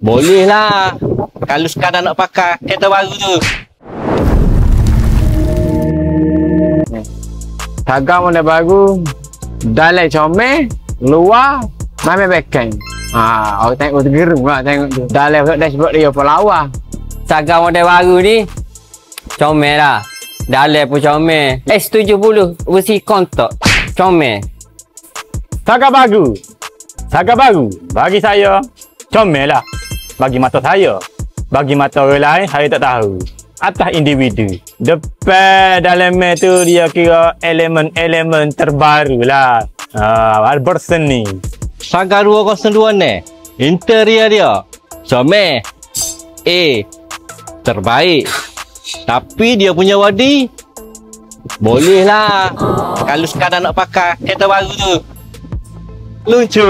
Boleh lah. Kalau sekadar nak pakai kereta baru tu. Harga model baru. Dalam comel, luar, mami beken. Orang tengok tergerung lah tengok tu. Dalam dashboard dia pun lawa. Harga model baru ni comel lah. Dalam pun comel. S70 versi kontak. Comel. Harga baru. Bagi saya, comel lah. Bagi mata saya. Bagi mata orang lain, saya tak tahu. Atas individu. Depan dalam tu dia kira elemen-elemen terbaru lah. Albertson ni. Saga 202 ni. Interior dia. Comel. Terbaik. Tapi dia punya body. Boleh lah. Kalau sekadar nak pakai kereta baru tu. Lucu.